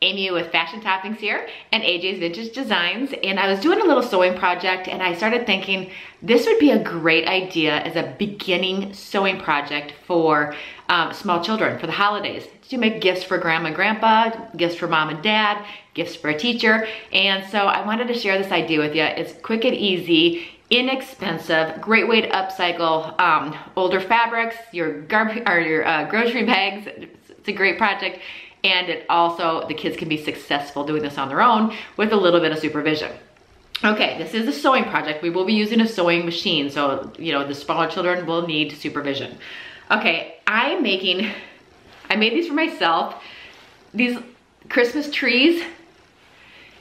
Amy with Fashion Toppings here and AJ's Vintage Designs, and I was doing a little sewing project and I started thinking this would be a great idea as a beginning sewing project for small children for the holidays, to make gifts for grandma and grandpa, gifts for mom and dad, gifts for a teacher. And so I wanted to share this idea with you. It's quick and easy, inexpensive, great way to upcycle older fabrics, your grocery bags. It's a great project. And it also, the kids can be successful doing this on their own with a little bit of supervision. Okay, this is a sewing project. We will be using a sewing machine, so you know the smaller children will need supervision. Okay, I made these for myself, these Christmas trees,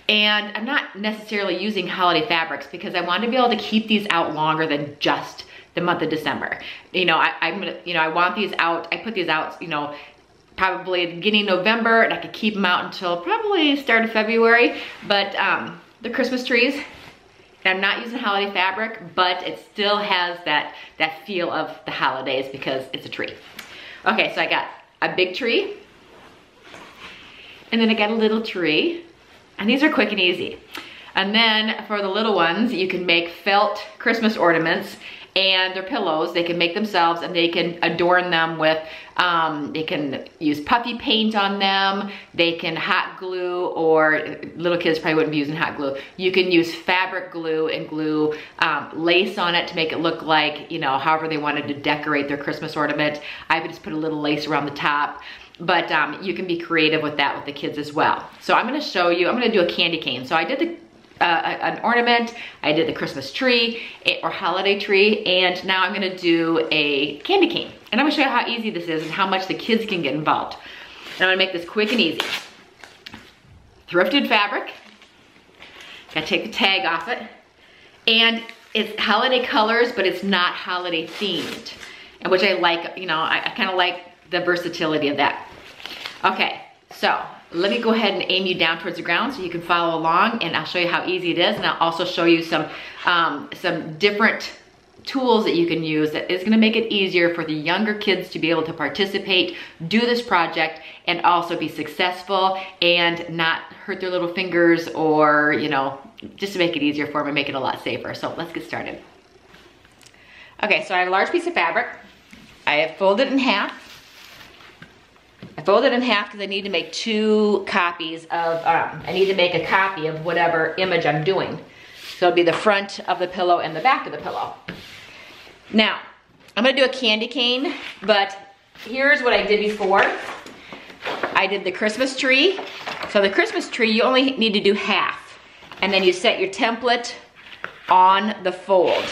and I'm not necessarily using holiday fabrics because I want to be able to keep these out longer than just the month of December. You know, I want these out, I put these out, you know, probably at the beginning of November, and I could keep them out until probably start of February. But the Christmas trees, and I'm not using holiday fabric, but it still has that feel of the holidays because it's a tree. Okay, so I got a big tree, and then I got a little tree, and these are quick and easy. And then for the little ones, you can make felt Christmas ornaments and their pillows. They can make themselves, and they can adorn them with, they can use puffy paint on them. They can hot glue, or little kids probably wouldn't be using hot glue. You can use fabric glue and glue lace on it to make it look like, you know, however they wanted to decorate their Christmas ornament. I would just put a little lace around the top. But you can be creative with that with the kids as well. So I'm gonna show you, I'm gonna do a candy cane. So I did an ornament, I did the Christmas tree or holiday tree, and now I'm gonna do a candy cane. And I'm gonna show you how easy this is and how much the kids can get involved. And I'm gonna make this quick and easy. Thrifted fabric, gotta take the tag off it. And it's holiday colors, but it's not holiday themed. And which I like, you know, I kinda like the versatility of that. Okay, so let me go ahead and aim you down towards the ground so you can follow along, and I'll show you how easy it is, and I'll also show you some different tools that you can use that is gonna make it easier for the younger kids to be able to participate, do this project, and also be successful and not hurt their little fingers, or, you know, just to make it easier for them and make it a lot safer. So let's get started. Okay, so I have a large piece of fabric. I have folded it in half. I fold it in half because I need to make two copies of, I need to make a copy of whatever image I'm doing. So it'll be the front of the pillow and the back of the pillow. Now, I'm gonna do a candy cane, but here's what I did before. I did the Christmas tree. So the Christmas tree, you only need to do half. And then you set your template on the fold.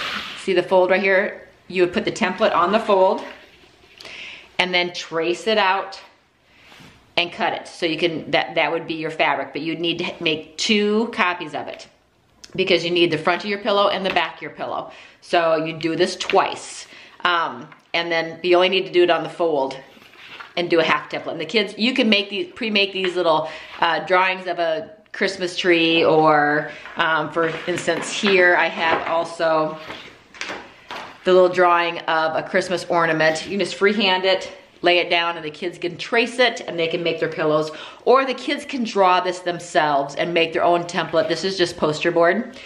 See the fold right here? You would put the template on the fold and then trace it out and cut it. So you can, that would be your fabric, but you'd need to make two copies of it because you need the front of your pillow and the back of your pillow. So you do this twice. And then you only need to do it on the fold and do a half template. And the kids, you can make these, pre-make these little drawings of a Christmas tree, or for instance here I have also the little drawing of a Christmas ornament. You can just freehand it, lay it down, and the kids can trace it and they can make their pillows, or the kids can draw this themselves and make their own template. This is just poster board.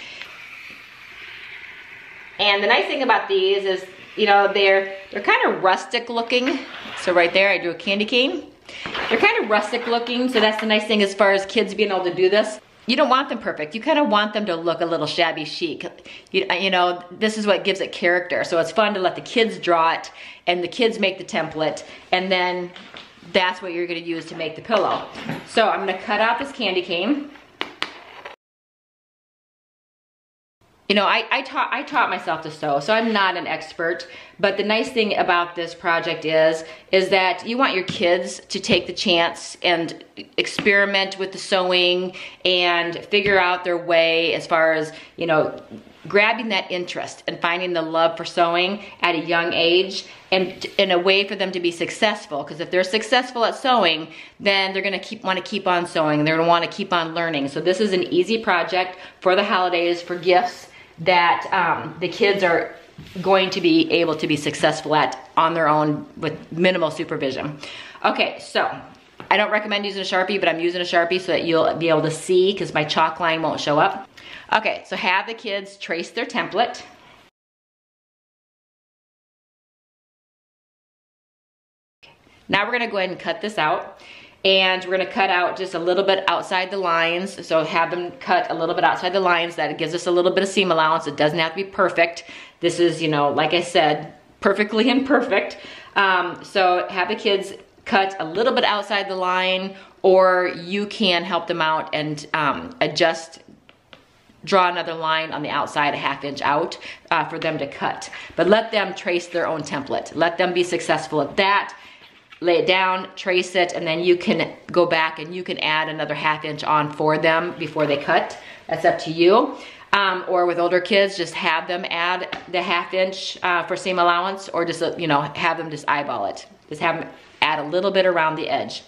And the nice thing about these is, you know, they're kind of rustic looking. So right there, I drew a candy cane. They're kind of rustic looking, so that's the nice thing as far as kids being able to do this. You don't want them perfect. You kind of want them to look a little shabby chic. You know, this is what gives it character. So it's fun to let the kids draw it and the kids make the template, and then that's what you're gonna use to make the pillow. So I'm gonna cut out this candy cane. You know, I taught myself to sew, so I'm not an expert, but the nice thing about this project is that you want your kids to take the chance and experiment with the sewing and figure out their way as far as, you know, grabbing that interest and finding the love for sewing at a young age, and in a way for them to be successful. Because if they're successful at sewing, then they're gonna want to keep on sewing, and they're gonna want to keep on learning. So this is an easy project for the holidays, for gifts that the kids are going to be able to be successful at on their own with minimal supervision. Okay, so I don't recommend using a Sharpie, but I'm using a Sharpie so that you'll be able to see because my chalk line won't show up. Okay, so have the kids trace their template. Now we're gonna go ahead and cut this out. And we're gonna cut out just a little bit outside the lines. So have them cut a little bit outside the lines. That gives us a little bit of seam allowance. It doesn't have to be perfect. This is, you know, like I said, perfectly imperfect. So have the kids cut a little bit outside the line, or you can help them out and draw another line on the outside, a 1/2 inch out for them to cut. But let them trace their own template. Let them be successful at that. Lay it down, trace it, and then you can go back and you can add another 1/2 inch on for them before they cut. That's up to you. Or with older kids, just have them add the 1/2 inch for seam allowance, or just, you know, have them just eyeball it. Just have them add a little bit around the edge.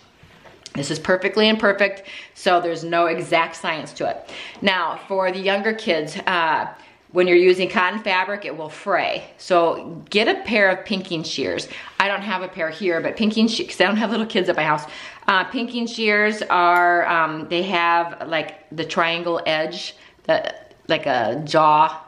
This is perfectly imperfect, so there's no exact science to it. Now, for the younger kids, when you're using cotton fabric, it will fray. So get a pair of pinking shears. I don't have a pair here, but pinking shears, because I don't have little kids at my house. Pinking shears are, they have like the triangle edge, like a jaw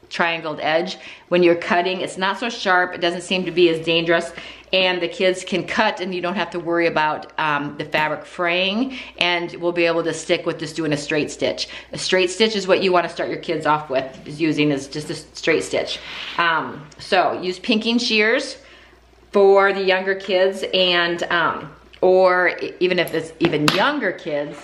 triangled edge. When you're cutting, it's not so sharp. It doesn't seem to be as dangerous. And the kids can cut and you don't have to worry about the fabric fraying, and we'll be able to stick with just doing a straight stitch. A straight stitch is what you want to start your kids off with, is using as just a straight stitch. So use pinking shears for the younger kids, and or even if it's even younger kids,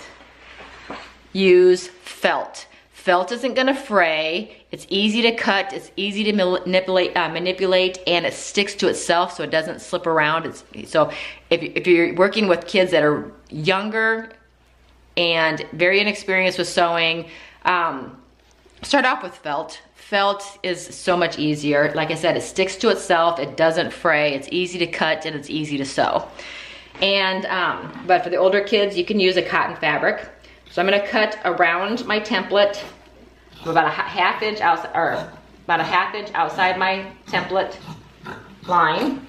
use felt. Felt isn't gonna fray. It's easy to cut, it's easy to manipulate, and it sticks to itself so it doesn't slip around. So if you're working with kids that are younger and very inexperienced with sewing, start off with felt. Felt is so much easier. Like I said, it sticks to itself, it doesn't fray, it's easy to cut, and it's easy to sew. And, but for the older kids, you can use a cotton fabric. So I'm gonna cut around my template about a 1/2 inch outside, or about a 1/2 inch outside my template line.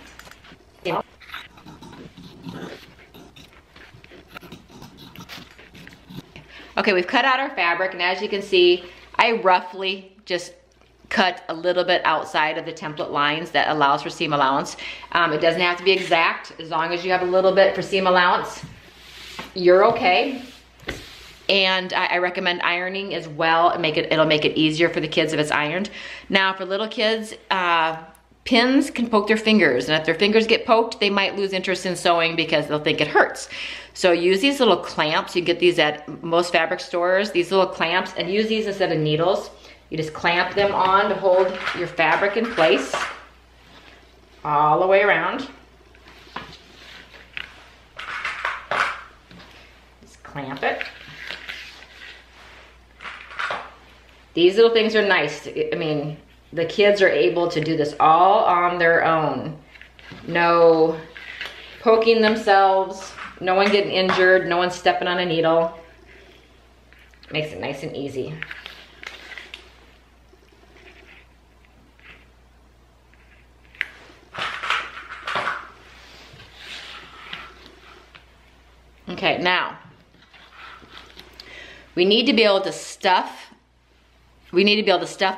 Okay, we've cut out our fabric, and as you can see, I roughly just cut a little bit outside of the template lines. That allows for seam allowance. It doesn't have to be exact. As long as you have a little bit for seam allowance, you're okay. And I recommend ironing as well. It'll make it easier for the kids if it's ironed. Now for little kids, pins can poke their fingers, and if their fingers get poked, they might lose interest in sewing because they'll think it hurts. So use these little clamps. You get these at most fabric stores, these little clamps, and use these instead of needles. You just clamp them on to hold your fabric in place all the way around. Just clamp it. These little things are nice. I mean, the kids are able to do this all on their own. No poking themselves, no one getting injured, no one stepping on a needle. Makes it nice and easy. Okay, now, we need to be able to stuff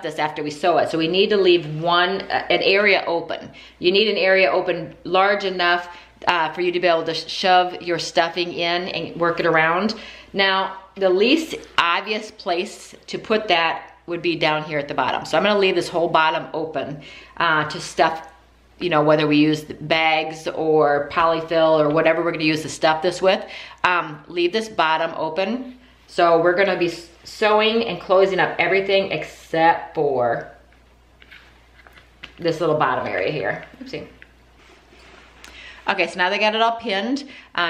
this after we sew it. So we need to leave an area open. You need an area open large enough for you to be able to shove your stuffing in and work it around. Now, the least obvious place to put that would be down here at the bottom. So I'm gonna leave this whole bottom open to stuff, you know, whether we use bags or polyfill or whatever we're gonna use to stuff this with. Leave this bottom open. So we're gonna be sewing and closing up everything except for this little bottom area here. Oopsie. Okay, so now they got it all pinned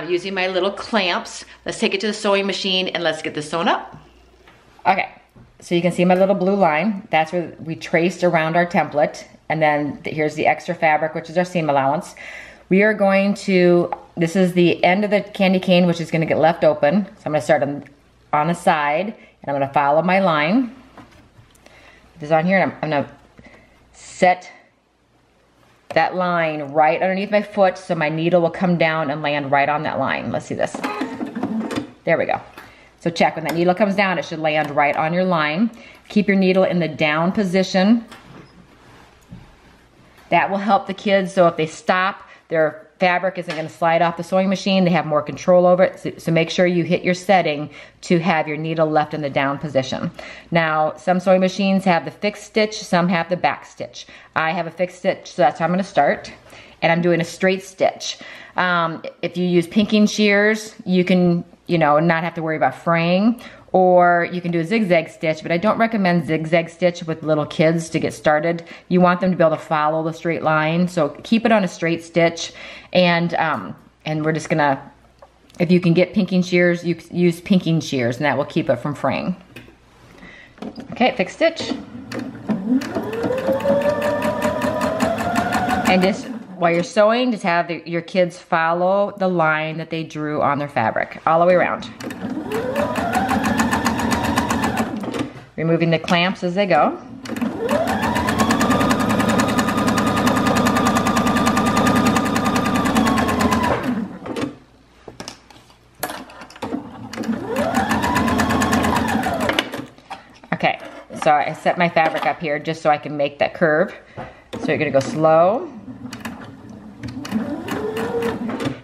using my little clamps. Let's take it to the sewing machine and let's get this sewn up. Okay, so you can see my little blue line. That's where we traced around our template. And then here's the extra fabric, which is our seam allowance. We are going to, this is the end of the candy cane, which is gonna get left open. So I'm gonna start on the side, and I'm gonna follow my line. This is on here, and I'm gonna set that line right underneath my foot so my needle will come down and land right on that line. Let's see this. There we go. So check, when that needle comes down, it should land right on your line. Keep your needle in the down position. That will help the kids, so if they stop, their fabric isn't gonna slide off the sewing machine. They have more control over it. So make sure you hit your setting to have your needle left in the down position. Now, some sewing machines have the fixed stitch, some have the back stitch. I have a fixed stitch, so that's how I'm gonna start. And I'm doing a straight stitch. If you use pinking shears, you can, not have to worry about fraying, or you can do a zigzag stitch, but I don't recommend zigzag stitch with little kids to get started. You want them to be able to follow the straight line, so keep it on a straight stitch, and we're just gonna, if you can get pinking shears, you use pinking shears, and that will keep it from fraying. Okay, fixed stitch. And just while you're sewing, just have your kids follow the line that they drew on their fabric, all the way around. Removing the clamps as they go. Okay, so I set my fabric up here just so I can make that curve. So you're gonna go slow.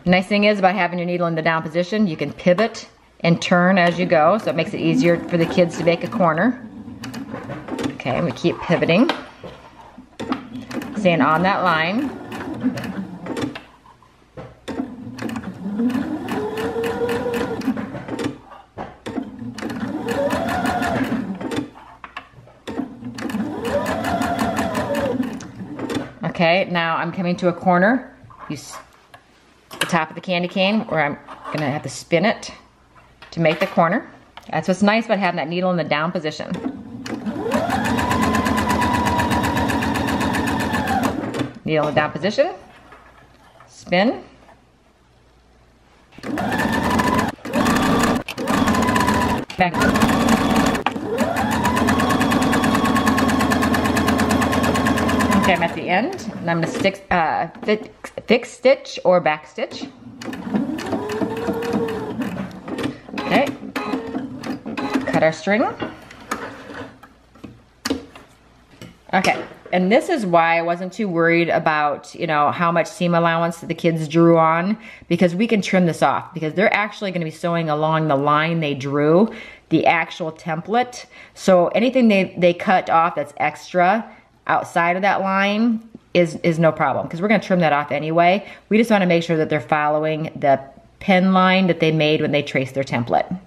The nice thing is about having your needle in the down position, you can pivot and turn as you go, so it makes it easier for the kids to make a corner. Okay, we keep pivoting, staying on that line. Okay, now I'm coming to a corner. Use the top of the candy cane, where I'm gonna have to spin it to make the corner. That's what's nice about having that needle in the down position. Needle in the down position, spin. Back. Okay, I'm at the end, and I'm gonna stick fixed stitch or back stitch. Okay, cut our string. Okay, and this is why I wasn't too worried about, how much seam allowance the kids drew on, because we can trim this off, because they're actually gonna be sewing along the line they drew, the actual template. So anything they cut off that's extra outside of that line is no problem, because we're gonna trim that off anyway. We just wanna make sure that they're following the pen line that they made when they traced their template.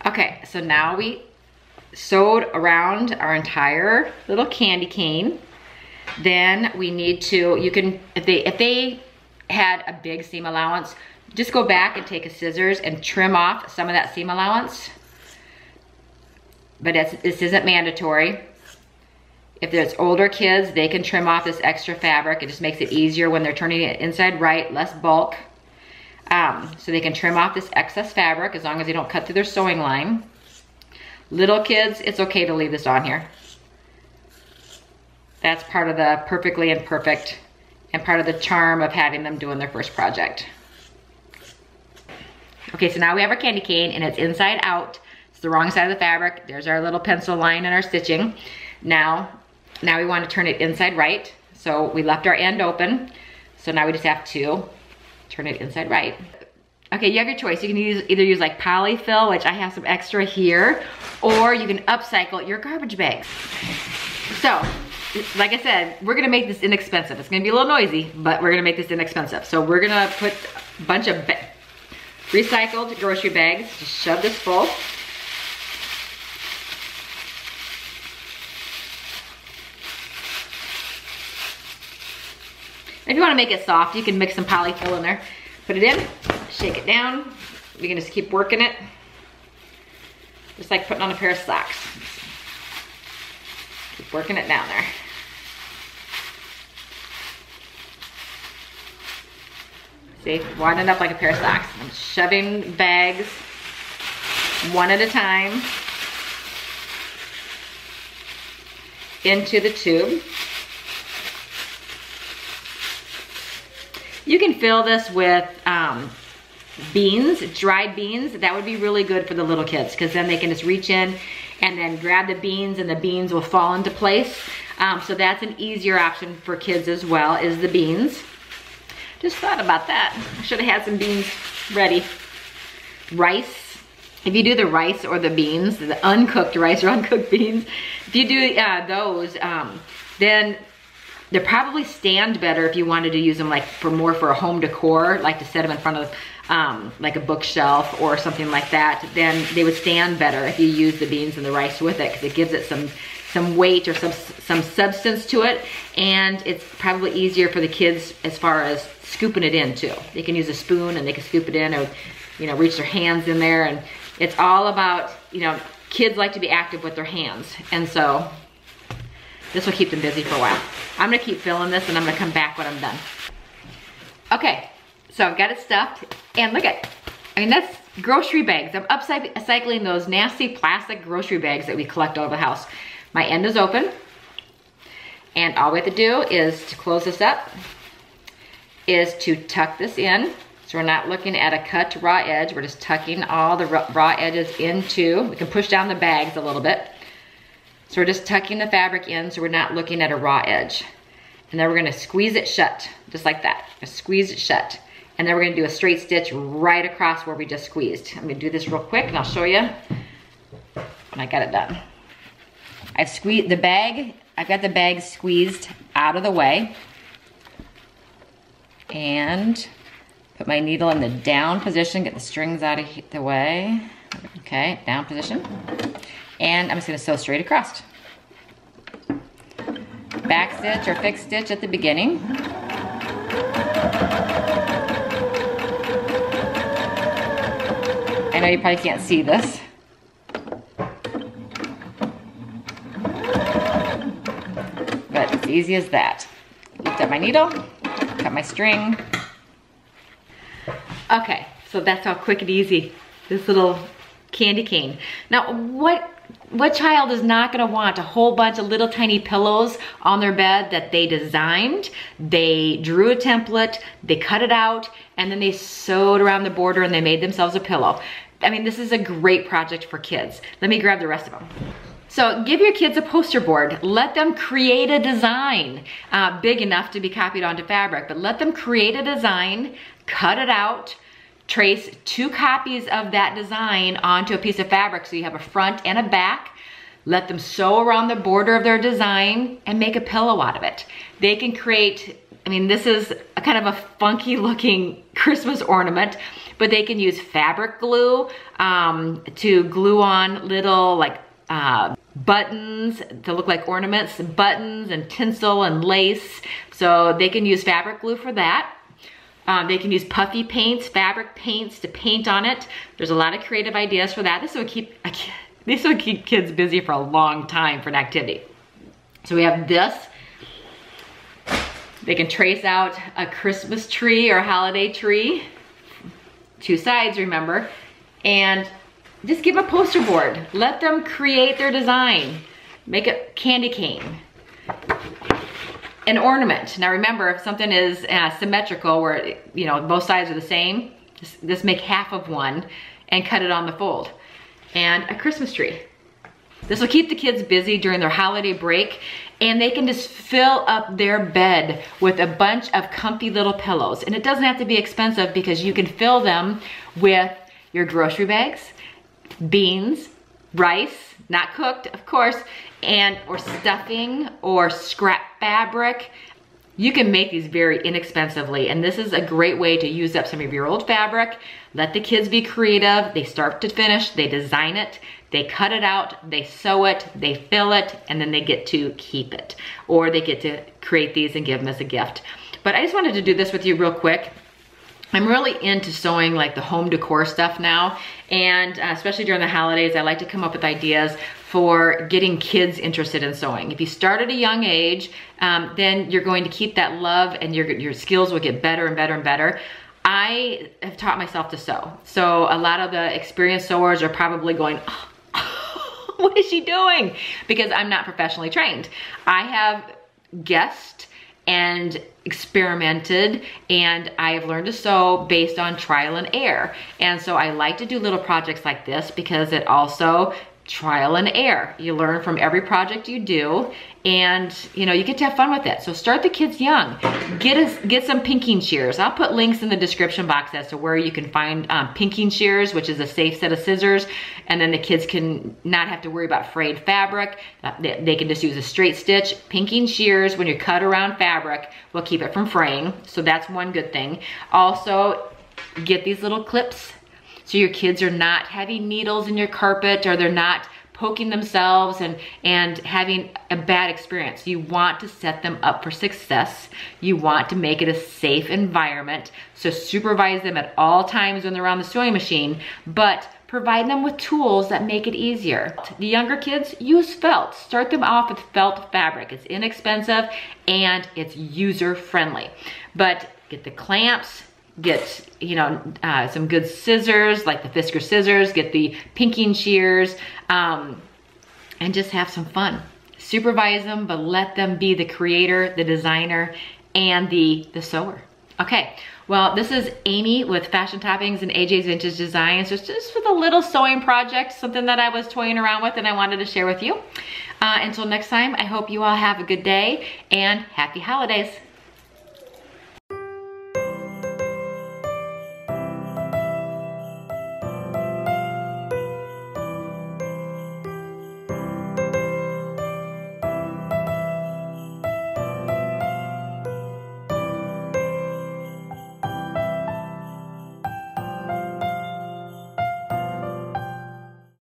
Okay, so now we sewed around our entire little candy cane. Then we need to, if they had a big seam allowance, just go back and take a scissors and trim off some of that seam allowance. But this isn't mandatory. If there's older kids, they can trim off this extra fabric. It just makes it easier when they're turning it inside right, less bulk. So they can trim off this excess fabric as long as they don't cut through their sewing line. Little kids, it's okay to leave this on here. That's part of the perfectly imperfect and part of the charm of having them doing their first project. Okay, so now we have our candy cane and it's inside out. It's the wrong side of the fabric. There's our little pencil line and our stitching. Now we want to turn it inside right. So we left our end open. So now we just have to turn it inside right. Okay, you have your choice. You can either use like polyfill, which I have some extra here, or you can upcycle your garbage bags. So, like I said, we're gonna make this inexpensive. It's gonna be a little noisy, but we're gonna make this inexpensive. So we're gonna put a bunch of recycled grocery bags, just shove this full. If you want to make it soft, you can mix some polyfill in there. Put it in, shake it down. We can just keep working it. Just like putting on a pair of socks. Keep working it down there. See, winding up like a pair of socks. I'm shoving bags one at a time into the tube. You can fill this with beans, dried beans. That would be really good for the little kids because then they can just reach in and then grab the beans and the beans will fall into place. So that's an easier option for kids as well, is the beans. Just thought about that. I should have had some beans ready. Rice. If you do the rice or the beans, the uncooked rice or uncooked beans, if you do those, then they probably stand better if you wanted to use them like for a home decor, like to set them in front of like a bookshelf or something like that. Then they would stand better if you use the beans and the rice with it because it gives it some weight or some substance to it, and it's probably easier for the kids as far as scooping it in too. They can use a spoon and they can scoop it in, or reach their hands in there, and it's all about, kids like to be active with their hands, and so this will keep them busy for a while. I'm gonna keep filling this and I'm gonna come back when I'm done. Okay, so I've got it stuffed, and look at, that's grocery bags. I'm upcycling those nasty plastic grocery bags that we collect all over the house. My end is open, and all we have to do is to close this up, is to tuck this in. So we're not looking at a cut raw edge, we're just tucking all the raw edges into, we can push down the bags a little bit. So we're just tucking the fabric in so we're not looking at a raw edge. And then we're gonna squeeze it shut, just like that. Just squeeze it shut. And then we're gonna do a straight stitch right across where we just squeezed. I'm gonna do this real quick and I'll show you when I got it done. I've squeezed the bag, I've got the bag squeezed out of the way. And put my needle in the down position, get the strings out of the way. Okay, down position. And I'm just gonna sew straight across. Back stitch or fixed stitch at the beginning. I know you probably can't see this. But it's easy as that. Lift up my needle, cut my string. Okay, so that's how quick and easy this little candy cane. Now, what child is not gonna want a whole bunch of little tiny pillows on their bed that they designed, they drew a template, they cut it out, and then they sewed around the border and they made themselves a pillow? I mean, this is a great project for kids. Let me grab the rest of them. So give your kids a poster board. Let them create a design big enough to be copied onto fabric, but let them create a design, cut it out, trace 2 copies of that design onto a piece of fabric so you have a front and a back. Let them sew around the border of their design and make a pillow out of it. They can create, this is a kind of a funky looking Christmas ornament, but they can use fabric glue to glue on little buttons to look like ornaments, and buttons and tinsel and lace. So they can use fabric glue for that. They can use puffy paints, fabric paints to paint on it. There's a lot of creative ideas for that. This would keep kids busy for a long time for an activity. So we have this. They can trace out a Christmas tree or a holiday tree. 2 sides, remember. And just give them a poster board. Let them create their design. Make a candy cane. An ornament. Now remember, if something is symmetrical where both sides are the same, just make half of one and cut it on the fold. And a Christmas tree. This will keep the kids busy during their holiday break, and they can just fill up their bed with a bunch of comfy little pillows. And it doesn't have to be expensive because you can fill them with your grocery bags, beans, rice, not cooked, of course, or stuffing or scrap fabric. You can make these very inexpensively, and this is a great way to use up some of your old fabric. Let the kids be creative. They start to finish, they design it, they cut it out, they sew it, they fill it, and then they get to keep it. Or they get to create these and give them as a gift. But I just wanted to do this with you real quick. I'm really into sewing like the home decor stuff now, and especially during the holidays, I like to come up with ideas for getting kids interested in sewing. If you start at a young age, then you're going to keep that love and your skills will get better and better and better. I have taught myself to sew. So a lot of the experienced sewers are probably going, oh, what is she doing? Because I'm not professionally trained. I have guessed and experimented, and I've learned to sew based on trial and error. And so I like to do little projects like this because it also trial and error. You learn from every project you do, and you get to have fun with it. So start the kids young. Get some pinking shears. I'll put links in the description box as to where you can find pinking shears, which is a safe set of scissors, and then the kids can not have to worry about frayed fabric. They can just use a straight stitch. Pinking shears, when you cut around fabric, will keep it from fraying. So that's one good thing. Also, get these little clips so your kids are not having needles in your carpet, or they're not poking themselves and having a bad experience. You want to set them up for success. You want to make it a safe environment. So supervise them at all times when they're on the sewing machine, but provide them with tools that make it easier. The younger kids, use felt. Start them off with felt fabric. It's inexpensive and it's user-friendly. But get the clamps, get some good scissors like the Fiskars scissors, get the pinking shears, and just have some fun. Supervise them, but let them be the creator, the designer, and the sewer. Okay, well, this is Amy with Fashion Toppings and AJ's Vintage Designs. It's just with a little sewing project, something that I was toying around with and I wanted to share with you. Until next time, I hope you all have a good day and happy holidays.